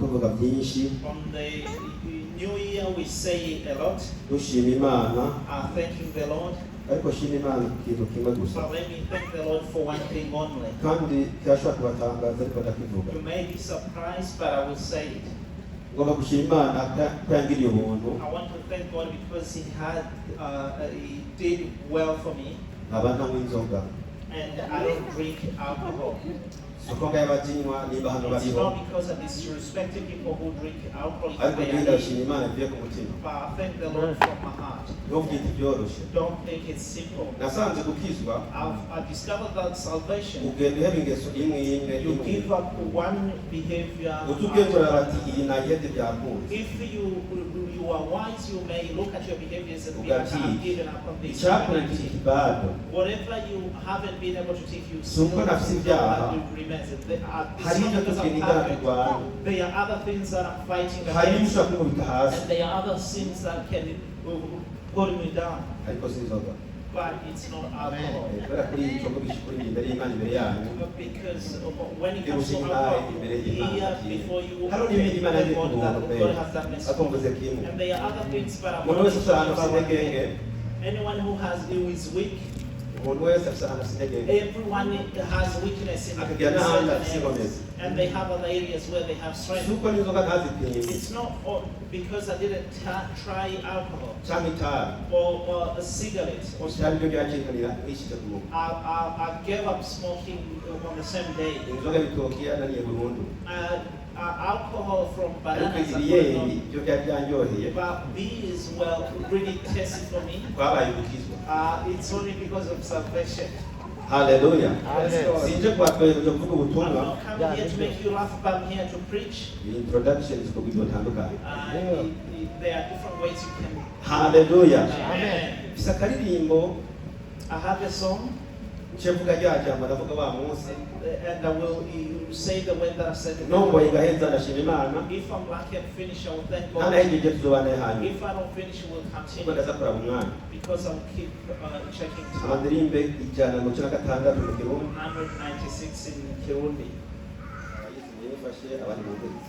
tuvuga byinshi. On the new year we say a lot, Dushima Imana, thanking the Lord. ariko shima Imana ikintu kimwe gusa. But let me thank the Lord for one thing only. Kandi cyashobora kubatangaza ariko ndakivuga. You may be surprised, but I will say it. Ngomba gushima Imana ko yangiriye ubuntu. I want to thank God because He did well for me, Abantu nk'inzoga. and I don't drink alcohol. Soko ngayabajinywa niba hano It's bariho. not because I'm disrespecting people who drink alcohol. Ariko They ngenda are gushima Imana bivuye ku mutima. But I thank the Lord from my heart. Ntubyite byoroshye. Don't think it's simple. Nasanze gukizwa I've discovered that salvation, ugenda uheba ingeso imwe you give up one behavior. utubwira bati iyi nayede byakunze. If you are wise, you may look at your behaviors and be like, Ugati. I've given up on this. Icyakurikira ikibado. Whatever you haven't been able to take, you So still nafsi know ibyaha. that it remains. It's Hari not ibyo because I'm tugenda perfect. turwana. There are other things that I'm fighting Hari against, ibyo kumubita hasi. and there are other sins that can pull me down. Ariko si inzoga. But it's not alcohol. Kubera kuri icyo mugisha kuri imbere y'Imana imbere yanyu. Because when it comes to Irushima alcohol, imbere y'Imana. here before you Hari n'ibindi Imana thank yari God kubuntu that pe. God has done this. Akumvuze kimwe. And there are other things, but I'm Umuntu not wese afite ahantu sure afite intege. anyone who is weak, Umuntu wese afite ahantu afite intege. everyone has weakness in Akagira n'ahandi afite certain areas. inkomezi. And they have other areas where they have strength. Si uko n'inzoga ntazipimye. It's not because I didn't try alcohol Cyangwa itabi. or a cigarette. Or Cyangwa ibyo byacikanira nk'ishyize ku muntu. I gave up smoking on the same day. Inzoga y'ibitoki yananiye burundu. Alcohol from Ariko bananas, ibiyeri byo byari byanyoheye. but these were really tasty for me. Twabaye gukizwa. It's only because of salvation. Haleluya. Yes, Sinje kubatwereka ibyo kuvuga I'm ubutumwa. not coming here to make you laugh, but I'm here to preach. Iyi introduction zikorwa ibintu bitandukanye. There are different ways you can. Haleluya. Amen. Mfise akaririmbo I have a song, ncevuga rya jambo ndavuga wa munsi. and I will say the way that I said it. Nongoye ngaheza ndashima Imana. If I'm lucky and finish, I will thank God. Ntanahejeje tuzobane hanyuma. If I don't finish, we'll Kuko continue ndaza kuraba umwanya. because I'll keep checking time. Amadirimbe ijana na cumi na gatandatu mu Kirundi. 196 in Kirundi. Yifashe abandi mu kwezi.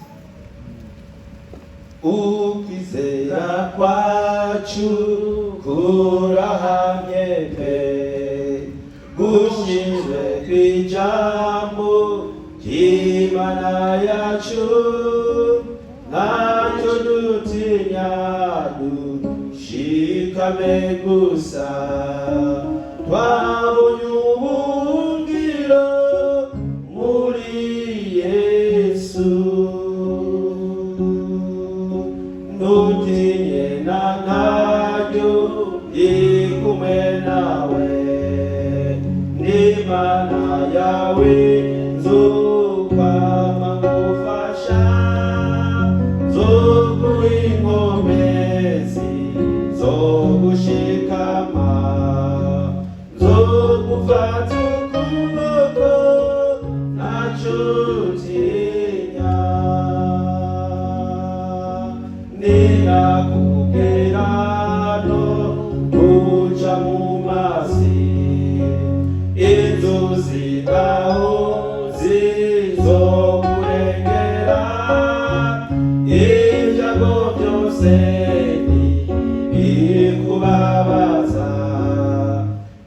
Ukwizera kwacu kurahamye pe, gushizwe kw'ijambo ry'Imana yacu, ntacyo dutinya dushikame gusa, twabonye ubuhungiro muri Yesu. Nutinye na ntaryo ndi kumwe nawe, n'Imana yawe nzokwama ngufasha, nzoguha inkomezi zo gushikama, nzogufata ukuboko ntacyo utinya. Ninakugera no kuja mu mazi, inzuzi zaho zizokurengera, ibyago byose ntibikubabaza,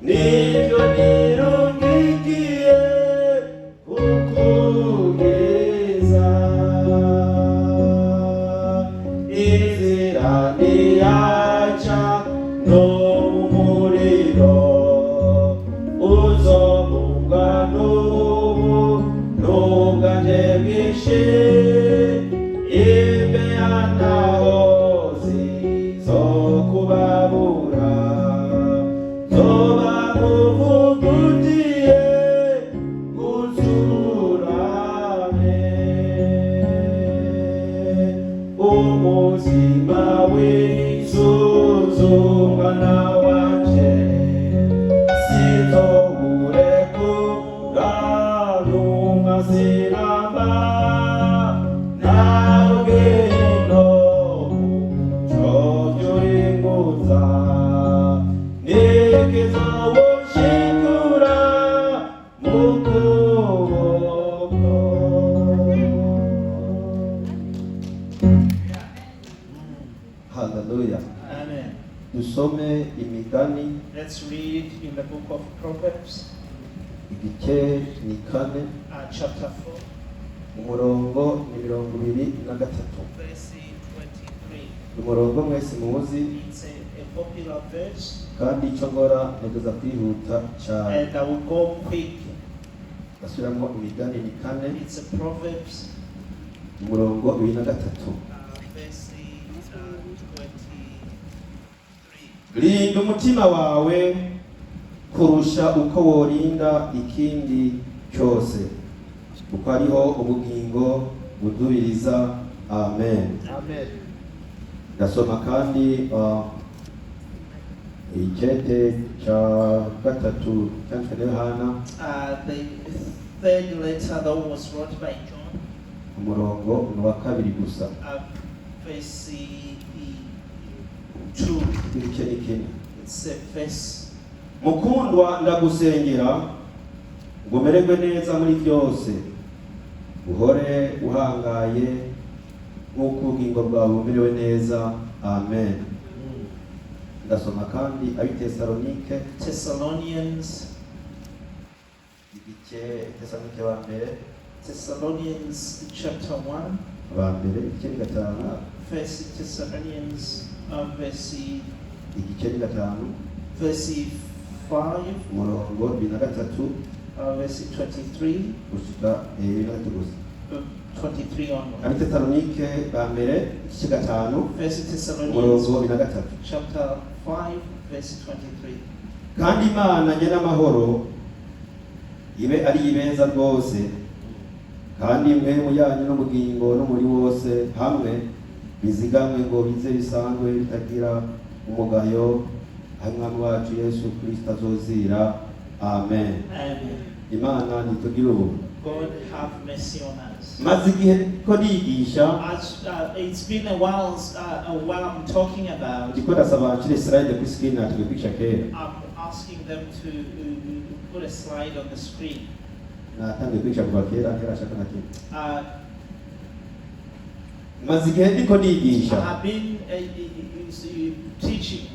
nibyo nirungikiye kukugeza. Inzira ntiyaca no mu muriro, uzobumva n'ubu n'ubwanje bwinshi, imbeya ntaho zizokubabura, zoba nkuvugutiye uzurame. Umuzima w'isuzumana wanje sinzowurekura n'umwa sinamba, nawe hino cyo ry'uringuza, nikizowoshikura mu kuboko. haleluya. Amen. Dusome imigani Let's read in the book of Proverbs, igice ni 4 chapter 4, umurongo ni 23 verse 23. umurongo mwese muzi It's a popular verse, kandi icyo ngora ntegeza kwihuta cyane. and I will go quick. Basubiramo imigani ni 4 It's a Proverbs, umurongo 23. verse 23. Rinda umutima wawe kurusha uko worinda ikindi cyose, kuko ariho ubugingo budubiriza. Amen. Amen. Ndasoma kandi icyete cya gatatu cyanditswe na Yohana The third letter that was wrote by John, umurongo ni wa 2 gusa. verse 2. Igice ni 4. It's a verse. Mukundwa, ndagusengera ngo umererwe neza muri byose, uhore uhangaye nk'uko ubugingo bwawe bumerewe neza. Amen. Ndasoma kandi ab'Itesalonike Thessalonians, igice Tesalonike ba mbere Thessalonians chapter 1, ba mbere igice ni 5 verse Thessalonians, verse igice ni 5 verse 5, umurongo 23 verse 23, gushika 23 gusa. 23 onward. Ab'Itesalonike ba mbere igice 5 Verse umurongo Thessalonians 23. chapter 5, verse 23. Kandi Imana nyene amahoro ibe ari ibeza rwose, kandi impwemu yanyu n'ubugingo n'umuri wose hamwe bizigamwe ngo bize bisanzwe bitagira umugayo, aho Umwami wacu Yesu Kristo azozira. Amen. Amen. Imana nitugire ubu. God have mercy on us. Maze igihe ko nigisha As it's been a while I'm talking about, ndiko ndasaba nshire slide kuri screen natugikisha kera. I'm asking them to put a slide on the screen. Natangiye kwigisha kuva kera ntarashaka na kimwe. Uh, Maze igihe ndiko I nigisha have been teaching,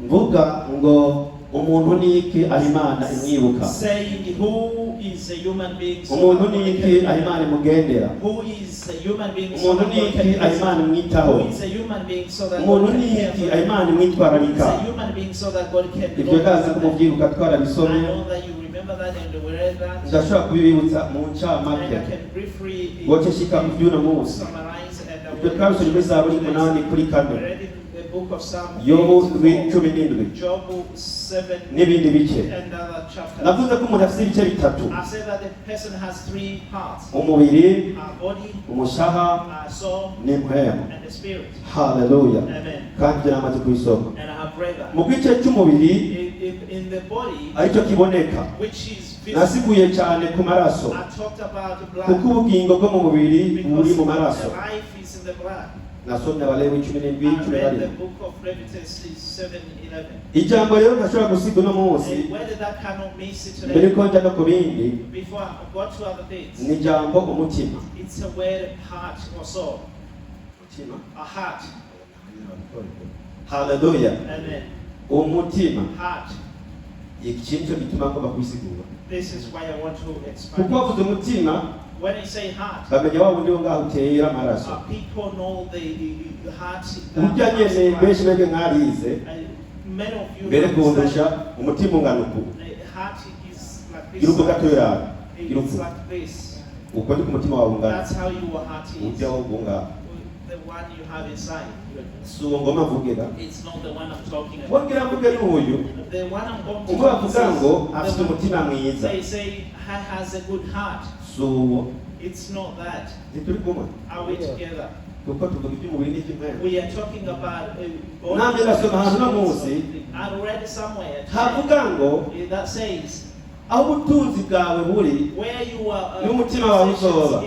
mvuga ngo umuntu niki aho Imana imwibuka, saying who is a human being, so umuntu that God niki can aho Imana imugendera, who is a human being, so umuntu that God can niki aho Imana imwitaho, who is a human being, so that umuntu God can care niki for aho him. Imana Who is imwitwararika. a human being, so that God can Ibyo ndazi ko mubyibuka I twarabisomye, know that you remember that and you read that. ndashobora kubibibutsa mu And ncamake I can briefly woce shika ku by'uno munsi. summarize and I Ibyo twabisomye muri Zaburi 8 kuri 4, We read in the book of Psalm Yobu 8, 17 Job 7, n'ibindi bice. and other chapters. Navuze ko umuntu afite ibice bitatu: I said that the person has 3 parts: umubiri, body, umushaha soul, n'impwemu. and the spirit. Haleluya. Amen. Kandi ibyo namaze kubisoma. And I have read that. Mu gice cy'umubiri In the body, aricyo kiboneka, which is visible, nasiguye cyane ku maraso, I talked about the kuko blood, ubugingo bwo mu mubiri buri because mu maraso. the life is in the blood. Nasomye Abalewi 17 I read the 17. book of Leviticus 7:11. Ijambo rero ntashobora gusiga uno munsi And where did that cannot miss it mbere today? ko njya no ku bindi, Before I got to other things, ni ijambo umutima. it's a word, heart or soul. Umutima. A heart. Haleluya. Amen. Umutima. Heart. Ikintu cyo gituma ngomba kwisigura. This is why I want to expand. Kuko wavuze umutima, When I say heart, bamenya wa wundi wo ngaho utera amaraso. people know the heart. Urya nyene benshi bege mwarize, Many of you mbere understand kundusha umutima ungana uku. the heart is like this. Iruko gatoya. It's Iruko. like this. Uko ndi ku mutima wawe ungana. That's how your heart is. Urya wo gunga. The one you have inside. Si uwo ngoma mvugera. It's not the one I'm talking about. Wongera mvuge n'uyu. The one I'm going to Ubwo bavuga ngo the afite one- umutima mwiza. They say has a good heart. Si uwo. It's not that. Ntituri kumwe. Are we together? Kuko tuvuga iby'umubiri n'iby'impwemu. We are talking about body. Nanjye ndasoma ahantu no munsi. I read somewhere Havuga ngo that says aho ubutunzi bwawe buri, where you are. n'umutima wawe uzoba.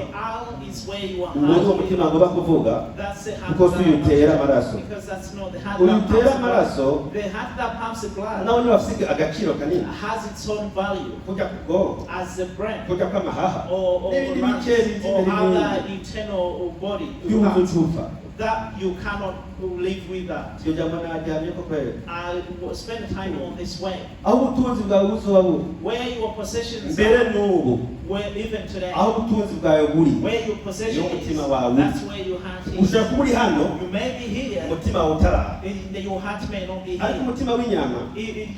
Is where you are. Ngo uwo mutima ngomba kuvuga, That's the heart. kuko si uyutera amaraso. Because that's not the heart. Uyu that utera pumps the amaraso, blood. The heart that pumps the blood nawe niba afite agaciro kanini. has its own value Kujya ku bwonko, as the brain. kujya kw'amahaha, Or n'ibindi lungs, bice or n'ibindi other n'ibindi. internal body By'umuntu parts. upfa. that you cannot live without. iryo jambo naryamye ko kwera I will spend time on this way. aho ubutunzi bwawe buzoba buri Where your possessions mbere are, n'ubu where even today, aho ubutunzi bwawe buri where your possession Yung is, mutima wawe. that's where your heart ushobora is. kuba uri hano You may be here, umutima wawe utaraha your heart may not be ariko here. umutima w'inyama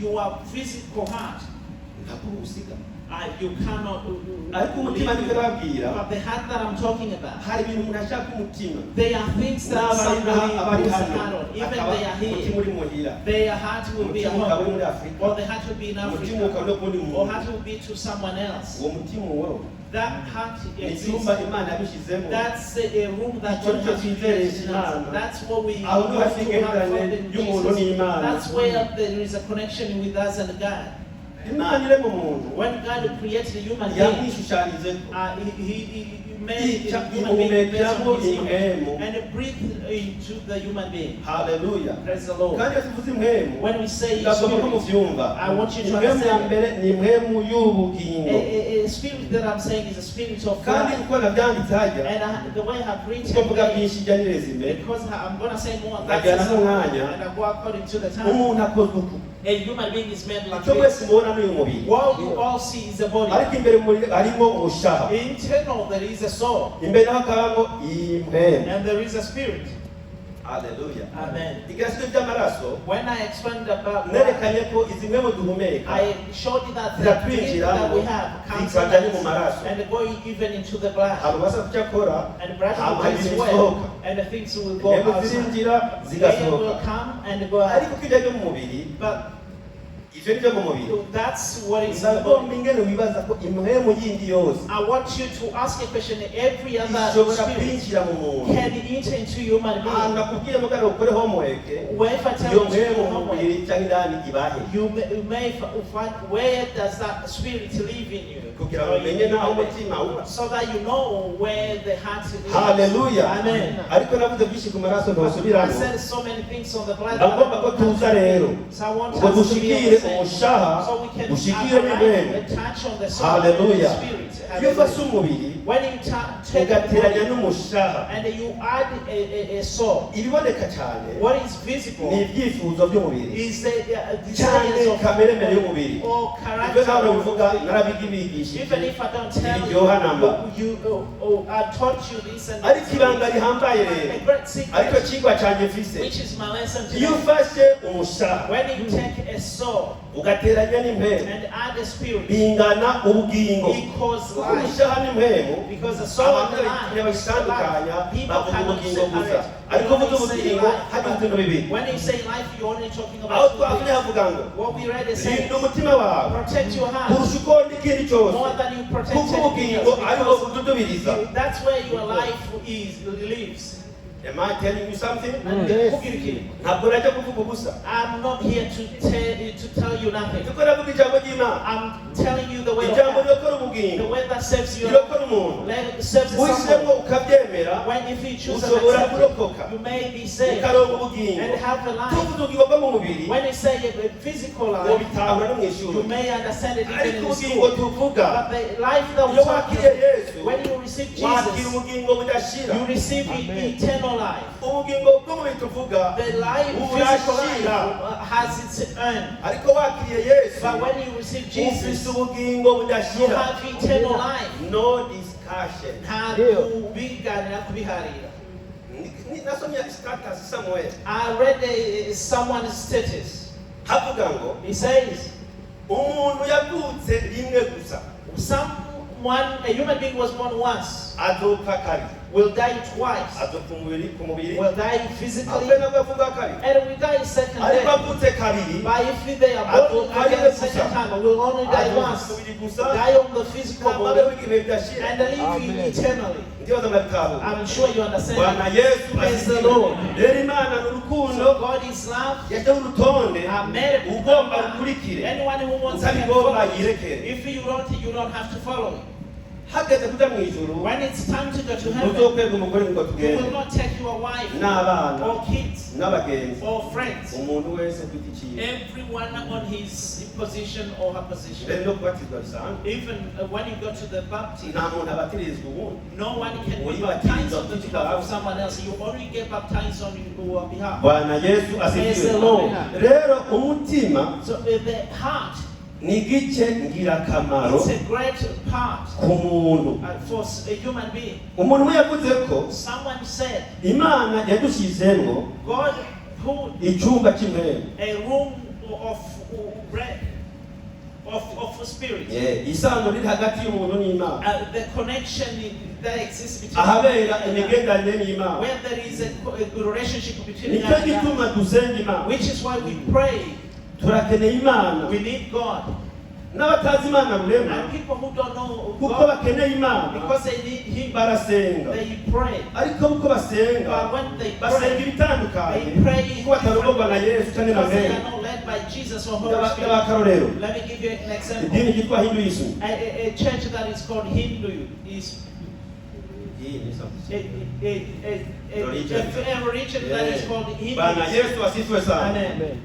Your physical heart, ntabwo uwusiga you cannot ariko umutima live niko with. arabwira But the heart that I'm talking about, hari ibintu umuntu ashaka umutima they are things that somebody abari puts a hano heart on. Even akaba they are umutima here, uri muhira their heart will be at umutima ukaba uri home, muri afurika or the heart will be in umutima ukaba Africa, no kundi or muntu heart will be to someone else. uwo mutima uwo That heart ni exists. icyumba imana yabishyizemo That's a room that Icyo God nicyo has twizeye created in us. Imana. That's what we Aho have niho to hari have imigenderanire in y'umuntu Jesus. n'Imana. That's where there is a connection with us and God. imana irema umuntu When God created a human being, yamwishushanyije he made Yica a human being based ihumekamo on his image impwemu. and breathed into the human being. haleluya Praise the Lord. kandi iyo tuvuze impwemu When we say ndasoma ko spirit, mubyumva I want you to impwemu ya understand. mbere ni impwemu y'ubugingo A spirit that I'm saying is a spirit of kandi God. uko nabyanditse hajya And the way I've kuko written mvuga it, byinshi ijya nireza imbere because I'm going to say more than Najyana that, n'umwanya. and I go according to the time. umuntu akozwe uku A human being is made like icyo mwese this. mubona n'uyu mubiri What you all see is a body. ariko imbere muri harimo umushaha Internal, there is a soul, imbere naho hakabamo impwemu and there is a spirit. haleluya Amen. igasito by'amaraso When I explained about nerekanye ko izi mpwemu duhumeka I showed you that the Ziratwinjira breath that we mu- have comes zikajya in no mu maraso. and go even into the blood. abantu basa ku cyo akora And blood hama will ibintu well, bisohoka and the things will go impwemu outside. zirinjira They will zigasohoka come and go out. ariko ko ibyo byo mu mubiri But ibyo ni byo mu mubiri that's what is in the ndagomba body. ingene wibaza ko impwemu yindi yose I want you to ask a question. Every other ishobora spirit kwinjira mu muntu can enter into human ahantu being. nakubwiye mugana ukore homework Where if I tell iyo you to mpwemu do mu homework, mubiri cyangwa indani ibahe you may find where does that spirit live in you, kugira ngo Or in umenye you, naho umutima uba so that you know where the heart lives. haleluya Amen. ariko navuze byinshi ku maraso I ntosubiramo said so many things on the blood. ndagomba ko tuza rero So I want ngo us to be dushikire able to say, umushaha so we can dushikire arrive n'impwemu and touch on the soul haleluya and the spirit. iyo ufashe Hallelujah. umubiri When you take the ugateranya body n'umushaha and you add a soul, ibiboneka cyane what is visible ni ibyifuzo by'umubiri is the cyane desires of kameremere y'umubiri or ibyo character ntabwo of bivuga the- narabigibigishije even if I don't tell Iryoha namba. I taught you this and ariko ibanga rihambaye a rero great ariko secret, kigwa cyanjye mfise which is my lesson iyo today. ufashe umushaha When you take a soul ugateranya n'impwemu and add a spirit, bingana ubugingo equals kuko life. umushaha n'impwemu Because the soul and abantu the babitanya life is babitandukanya life. People bavuga cannot ubugingo gusa separate. ariko When uvuze you say ubugingo life, hari ibintu bibiri when you say life, you're only talking aho about two twavuye things. havuga ngo What we read is saying, rinda umutima wawe protect your heart kurusha uko n'ikindi cyose more than you protect kuko anything ubugingo else, ariho because bududubiriza that's where your life lives. am I telling you something Yes. ntabwo najya kuvuga ubusa I'm not here to tell you nothing. kuko navuga ijambo ry'imana I'm telling you the way of ijambo God. rirokora The ubugingo way that saves you. rirokora umuntu Saves uhisemo someone. ukabyemera When if you choose to ushobora accept kurokoka it, you may be saved ukaronka ubugingo and have a life. tuvuze ubugingo bwo mu mubiri When you say a physical ngo life, bitahura no mu ishuri you may understand it even ariko in ubugingo school. tuvuga But the life that we iyo talk wakiriye about, yesu when you receive wakira Jesus, ubugingo budashira you receive eternal life. ubugingo bw'umubiri tuvuga The life, physical life, has its end. ariko wakiriye yesu But when you receive ufise Jesus, ubugingo you budashira have eternal life. no discussion Ntabwo biganira kubiharira. nasomye status somewhere I read someone's status. havuga ngo He says, umuntu yavutse rimwe gusa a human being was born once, azopfa kabiri will die twice, azopfa ku mubiri will die physically, apfe nabwo avuga kabiri and will die second ariko death. avutse kabiri But if they are born again second time, will only die azopfa once, ku mubiri gusa die on the physical ntababeho body, igihe bidashira and live eternally. ndibaza murabitahura I'm sure you understand. bwana yesu Praise the ashimwe. Lord. rero imana ni urukundo So God is love. yashyizeho urutonde I made it. ugomba ukurikire Anyone who wants to utabigomba follow it. yirekere If you don't have to follow it. hageze kuja mu ijuru When it's time to go to heaven, muzokwega umugore ngo you tugende will not take your wife n'abana or kids n'abagenzi or friends. umuntu wese afite ikintu Everyone on his position or her position. rero no kubatizwa bisanzwe Even when you go to the baptism, nta muntu abatirizwa ubundi no one can Well, be you are baptized Jesus, on the Jesus. behalf of someone else. You only get baptized on your behalf. bwana yesu Praise the asifiwe Lord. rero umutima So the heart, ni igice ngirakamaro it's a great part ku muntu for a human being. umuntu umwe yavuze ko Someone said, imana yadushyizemo God put icyumba cy'imwere a room of bread, of spirit. isano riri hagati y'umuntu n'imana The connection that exists between ahabera imigenderanire n'imana where there is a good relationship between nicyo man and gituma God, dusenga imana which is why we pray. turakeneye imana We need God. n'abatazi imana rurema And people who don't know kuko God, bakeneye imana because they need Him, barasenga they pray. ariko uko basenga But when they basenga pray, ibitandukanye they pray kuko batarongorwa na yesu cyangwa na because they mbere are not led by Jesus or Holy Spirit. n'abakarorero Let me give you an example. idini ryitwa hinduism A church that is called Hindu is a religion that is called bwana Hindu. yesu asifiwe sana Amen.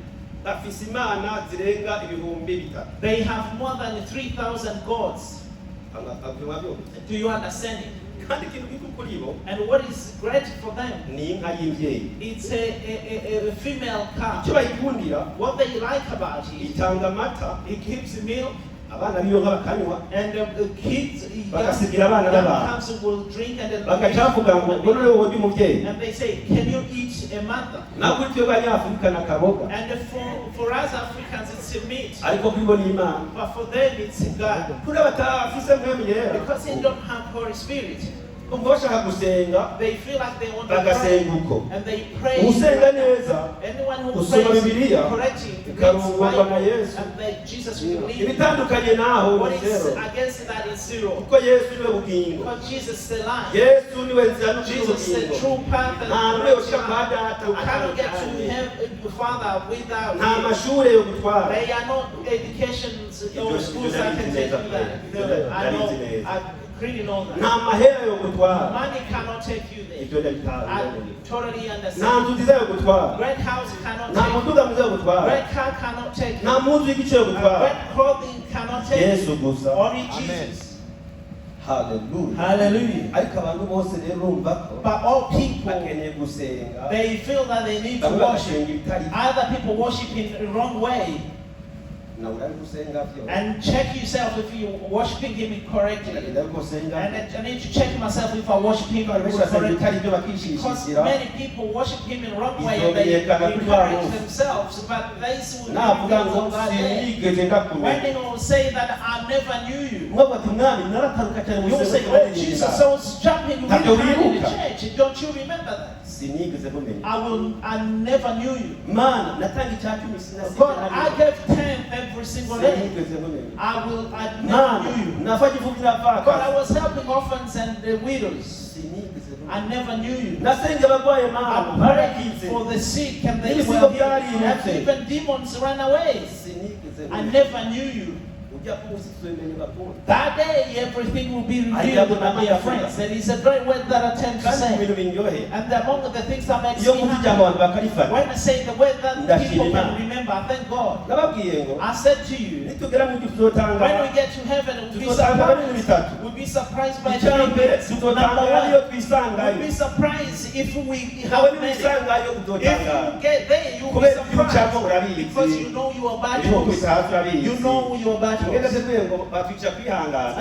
bafise imana zirenga ibihumbi bitatu They have more than 3,000 gods. Abyo. Do you understand it? kandi ikintu gikuru kuri bo And what is great for them, ni inka y'imvyeyi it's a female cow. icyo bayikundira What they like about it, itanga amata it gives milk, abana b'iyo nka bakanywa and the kids, bagasigira abana n'abantu comes will drink, and then bagaca bavuga ngo ngo noneho wowe umubyeyi and they say, can you eat a mother? naho kuri twe banyafurika na kaboga And for us Africans, it's a meat. ariko kuri bo ni imana But for them, it's God. kuri abatafise mwemu yera Because they don't have Holy Spirit. umva bashaka gusenga They feel like they want to bagasenga pray. uko And they pray. usenga neza Anyone who usoma prays Bibiliya, correctly, reads ikarongorwa na Bible, Yesu. and that Jesus will lead. ibitandukanye naho What ni is zero against that is zero. kuko yesu niwe bugingo Because Jesus is the life. yesu niwe nzira Jesus is the n'ubugingo true path and nta the n'umwe right ushika kwa data path. I cannot get to heaven, Father, without nta Him. mashure yo gutwara They are not educations or schools that can take you there. No, I know. I really know that. nta mahera yo gutwara Money cannot take you there. ibyo ndabitazi I totally nta understand. nzu nziza yo gutwara Great house cannot nta take you. muduga mwiza yo gutwara Great car cannot take you. nta mpuzu y'igice yo gutwara Great clothing cannot take yesu you. gusa Only Jesus. haleluya Hallelujah. ariko abantu bose rero urumva ko But all people, bakeneye gusenga they feel that they need to bamwe worship. bagashinga ibitari Other people worship in the wrong way. nawe uri gusenga byo And check yourself if you're worshiping Him incorrectly. ndagenda gusenga And I need to check myself if I worship Him abantu benshi basenga correctly. ibitari byo Because bakishishikira many people worship Him in wrong way and they Izomenyekana kuri wa encourage munsi. themselves, but they will navuga reveal ngo on that day. sinigeze When ndakumenya they will say that I never knew you, mwavuga ati mwami narataruka cyane mu you will say, isengero oh Jesus, I was jumping really Ntabyo hard in the wibuka. church. Don't you remember that? sinigeze mumenya I never knew you. mana natanga icya cumi God, I gave 10 every single day. sinigeze mumenya I never mana knew you. nafashe imfubyi n'abapfakazi God, I was helping orphans and the widows. sinigeze mumenya I never knew you. nasenga abarwaye mana I prayed barakize for the sick and they Ibisigo were healed. byarimutse. And even demons ran away. sinigeze I mumenya never knew you. ujya kumunsi tuzemenye bakunda That day, everything will be I revealed never to my knew. friends. There is a great word that I tend to kandi mu say. bintu binyohe And among the things that makes iyo me mvuze ijambo happy, abantu bakarifata when I say the word that Ndashima people Imana. can remember, I thank God. nababwiye ngo I said to you, nitugera mu gihe tuzotanga when we get to heaven, we'll be tuzotanga bintu surprised. bitatu We'll be surprised by icya three mbere things. tuzotanga Number iyo one, twisangayo we'll be surprised if we nawe have made it. niwisangayo If uzotanga you get there, you'll be kubera ibyo ucamo surprised. urabizi Because you know you are ibyo battles. kwita hasi urabizi You know your ngenda battles. tuvuye ngo batwica kwihangana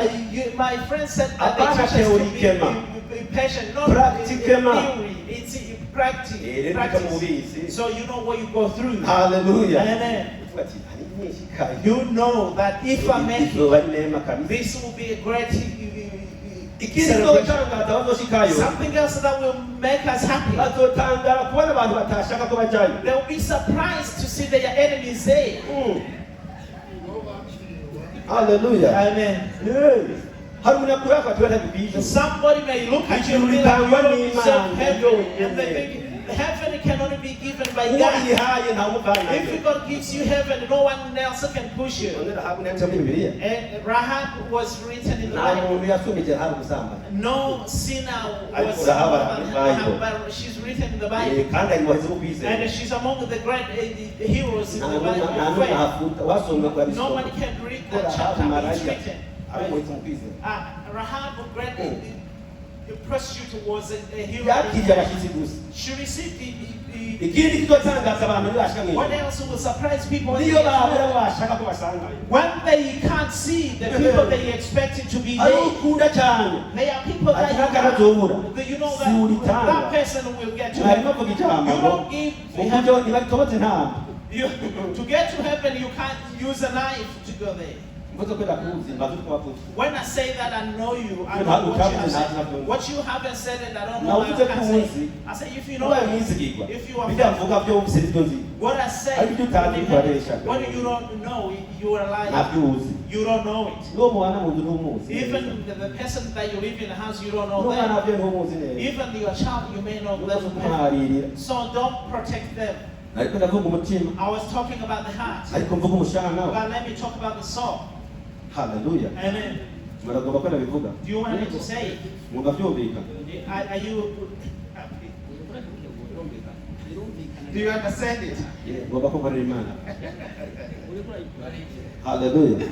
My friend said that they Apana teach us to teorically. be patient, not Practically. theory. It's practice. rero Practice. mubizi So you know what you go through. haleluya Amen. uvuga ati hari nyinshi kayo You know that if I make it, izuba ari nema kabisa this will be a great ikindi celebration. tuzotangaza bazoshikayo Something else that will make us happy. bazotangara kubona abantu batashaka ko bajyayo They will be surprised to see their enemies there. haleluya Amen. hari umuntu yakora ati batabibiye Somebody may look at you and be like, you don't deserve heaven. And they think heaven can only be given given by uwo God. yihaye nta muvana If God gives you heaven, no one else can push you. none Rahabu nanditse muri Bibiliya And Rahab was written in the nta Bible. muntu yasumije Rahabu gusambana No sinner was Rahab more ari than mu Bible. Rahab, but she's written in the Bible. kandi ari mu bahizi bo kwizera And she's among the great heroes in nta the Bible. n'umwe of faith. hafuta wasomye kwa bisoma Nobody can read ko that Rahabu chapter. It's maraya written. ari umuhizi mu kwizera Rahab, great prostitute, was a hero. yakiriye abashyitsi gusa She received the ikindi kizotangaza abantu ntibashika mu what ijuru else will surprise people? niyo babura abo bashaka ko basangayo When they can't see the people they expected to be ari there, ukunda cyane they are people that ati n'akanazobura you know si that uritanga that person will get to mwari heaven. bavuga ijambo You ngo don't give mu heaven. buryo ntibatoboze ntabwo To get to heaven, you can't use a knife to go there. mvuze ko ndakuzi mbaze uko wavuze When I say that, I know you. I You know have- what you you have- have said. you have- What you haven't said, and I don't Now, know what uvuze I ko can umunsi say. I say, if you know, ubaye umwizigirwa if you are bijya mvuga byo wumvise nibyo nzi what I say, Ariko ibyo utazi bikoresha. what you don't know, you are lying. ntabyo uzi You don't know it. n'uwo mubana mu nzu ntumuzi Even the person that you live in the house, you don't know n'umwana them. wabyo ntumuzi neza Even your child, you may know nuko them. kumuharirira So don't protect them. ariko ndavuga umutima I was talking about the heart. ariko mvuga umushahara nawe But let me talk about the soul. haleluya Amen. muragomba ko ndabivuga Do you want me to say it? mwumva byumvikana Are you? Do you understand it? ngomba ko nkorera imana haleluya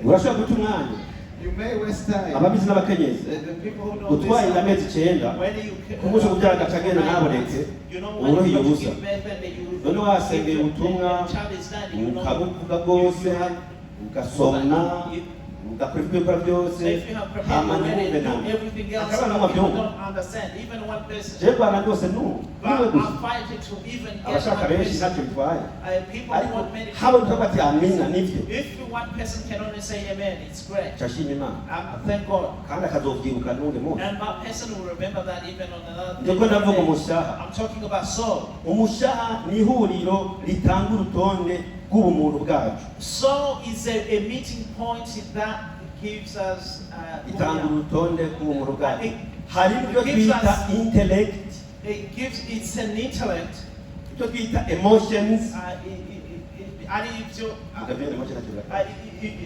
urashobora guta umwanya You may waste time. ababizi n'abakenyezi The people who know utwaye this, amezi icyenda when you umunsi kubyara agacagenda ntaboneke you know when uburohiye you ubusa give birth and you none wasengeye ubutumwa the child is dying, you know. ukabuvuga bwose ugasomna ugakora ibyo ukora byose If you have prepared hama already ntibumve and nawe do everything else, akabana people nk'abyumva don't understand. Even one person. jewe rwanda rwose niwe But gusa I'm fighting to even get abashaka one benshi person. ntacyo bitwaye People ariko want many haba people. utavuga ati amina nibyo If one person can only say amen, it's great. cyashima imana Thank God. kandi akazovyibuka n'undi munsi And that person will remember that even on another ndiko ndavuga day. umushaha I'm talking about soul. umushaha ni ihuriro ritanga urutonde rw'ubumuntu bwacu Soul is a meeting point that gives us ritanga urutonde rw'ubumuntu bwacu It- hari ibyo it gives twita us- intellect it's an intellect. ibyo twita emotions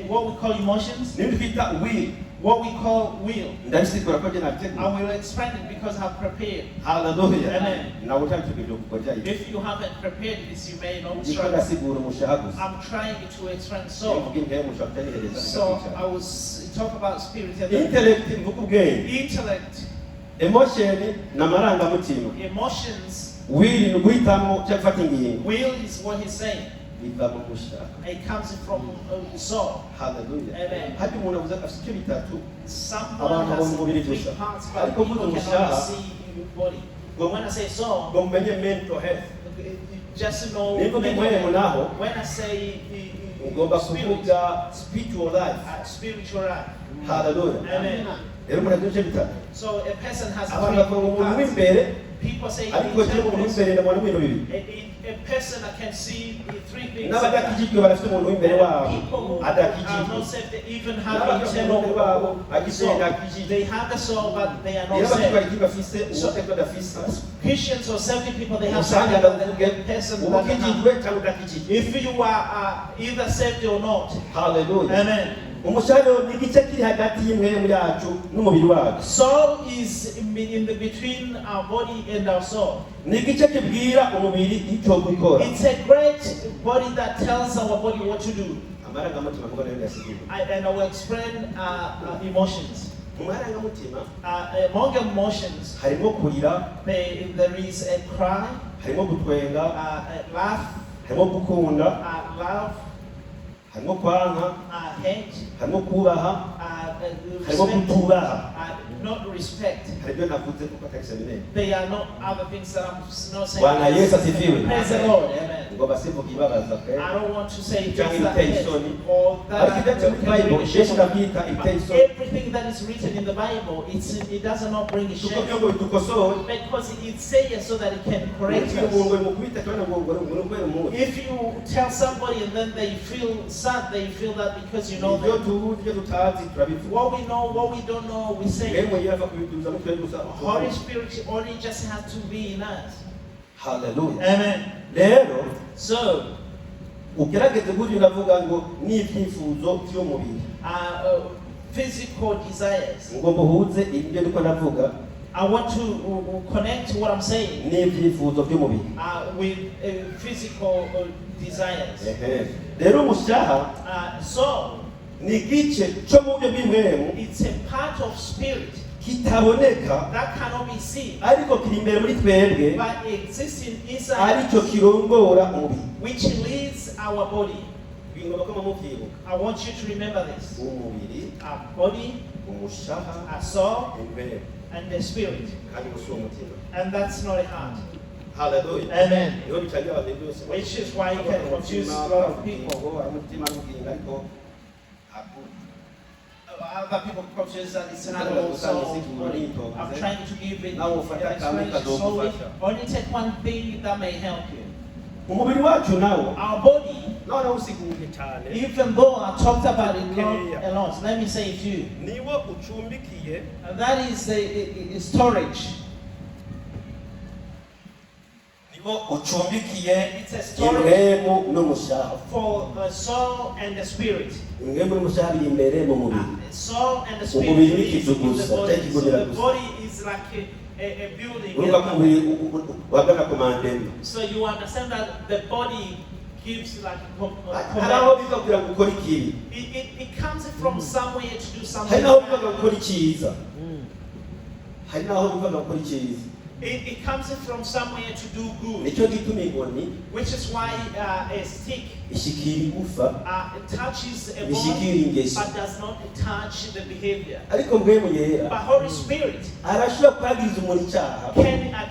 What we call emotions, n'ibyo twita will what we call will. ndabisigura ko jye nabiteguye I will explain it because I've prepared. haleluya Amen. nawe utabitegurira kukojya ibi If you haven't prepared this, you may not ndiko struggle. ndasigura umushaha gusa I'm trying to explain soul. mvuga inteye mushobora kutanihereza So I will talk about spirit and then intellect mvuga ubwenge intellect, emotion ni amarangamutima emotions. will ni uguhitamo cyangwa gufata ingingo Will is what he's saying. biva mu mushaha It comes from soul. haleluya Amen. hadi umuntu avuze ko afite icyo bitatu Someone Abantu has babona umubiri three gusa. parts, but Ariko people mvuze cannot umushaha, see your body. But when I say soul, ngo mumenye mental health just to know Niba ubivuye naho, when I say ugomba spirit, kuvuga spiritual life spiritual life. haleluya Amen. rero umuntu agira icyo bitatu So a person has abantu bavuga ngo umuntu three w'imbere parts. People say ariko jyewe umuntu w'imbere ndabona ibintu bibiri a person that can see the three things. n'abadakijijwe barafite umuntu w'imbere wabo People who are adakijijwe not saved, they even have n'abafite internal umuntu wabo agizwe soul. n'akijijwe They have the soul, but they are rero not abafite saved. bariki bafise uwoteko adafise Christians or saved people, they have usanga something that ndavuge the person uba doesn't have. ukijijwe cyangwa udakijijwe If you are either saved or not, haleluya amen. umushahara ni igice kiri hagati y'imwemu yacu n'umubiri wacu Soul is in the between our body and our soul. ni igice kibwira umubiri icyo gukora It's a great body that tells our body what to do. amarangamutima kuko nayo yasigiwe And I will explain emotions. mu marangamutima Among emotions, harimo kurira there is a cry, harimo gutwenga a laugh, harimo gukunda love, harimo kwanka hate, harimo kubaha harimo respect, kutubaha not respect. hari ibyo navuze kuko atari seminari They are not other things that I'm not saying. Bwana Yesu asifiwe. Praise the Lord. Amen. ngo basivuga ibabaza pe I don't want to say things cyangwa that ibiteye hurt isoni or ariko ibyo that muri bayibolo yesu ndabyita ibiteye isoni everything that is written in the Bible, it does not bring a kuko shame. byo ngo bidukosowe Because it says so that it can correct iyo umuntu us. ari mu kubita kandi ngo ngo ngo umuntu If you tell somebody and then they feel sad, they feel that because you know ibyo them. tuzi ibyo tutazi turabivuga What we know, what we don't know, we say. rero yava kubiduza mutwe gusa Holy Spirit only just has to be in us. Hallelujah. Amen. Rero So, ugerageze gutyo uravuga ngo n'ibyifuzo by'umubiri physical desires. ngo muhuze ibyo ndiko navuga I want to connect what I'm saying n'ibyifuzo by'umubiri. with physical desires. Rero umushaha So, ni igice cyo mu buryo bw'impwemu it's a part of spirit kitaboneka that cannot be seen, ariko kiri imbere muri twebwe but existing inside aricyo us, kirongora umubiri. which leads our body. Bingomba ko mubyibuka I want you to remember this. umubiri, Our body, umushaha, our soul, impwemu and the spirit. kandi gusa umutima. And that's not a heart. Hallelujah. Amen. Niho bicagira abantu byose. Which is why you can confuse a lot of people. Umutima n'ubugingo ariko Other people confuse that it's an animal soul. I'm trying to give it explanation slowly. Only take one thing that may help you. umubiri wacu nawo Our body, none usiguye cyane even though I talked about it a lot, let me say it to you. niwo ucumbikiye And that is the storage. niwo ucumbikiye It's a storage impwemu n'umushaha. for the soul and the spirit. Impwemu n'umushaha biri imbere mu mubiri. The soul and the spirit Umubiri is in the w'ikijugusa, body. So cyakigurira the gusa. body is like a building. urumva ko umubiri uhagana ku mandembe. So you understand that the body gives like hari aho command. biva kugira ngo ukore ikibi, It comes from somewhere to do hari something. n'aho biva ngo ukore icyiza, hari n'aho biva ngo ukore icyiza. It comes from somewhere to do good, nicyo gituma inkoni which is why a stick ishikira igufa touches a ishikira bone ingeso, but does not touch the behavior. ariko mpwemu yera But Holy Spirit arashobora kwagiriza umuntu icyaha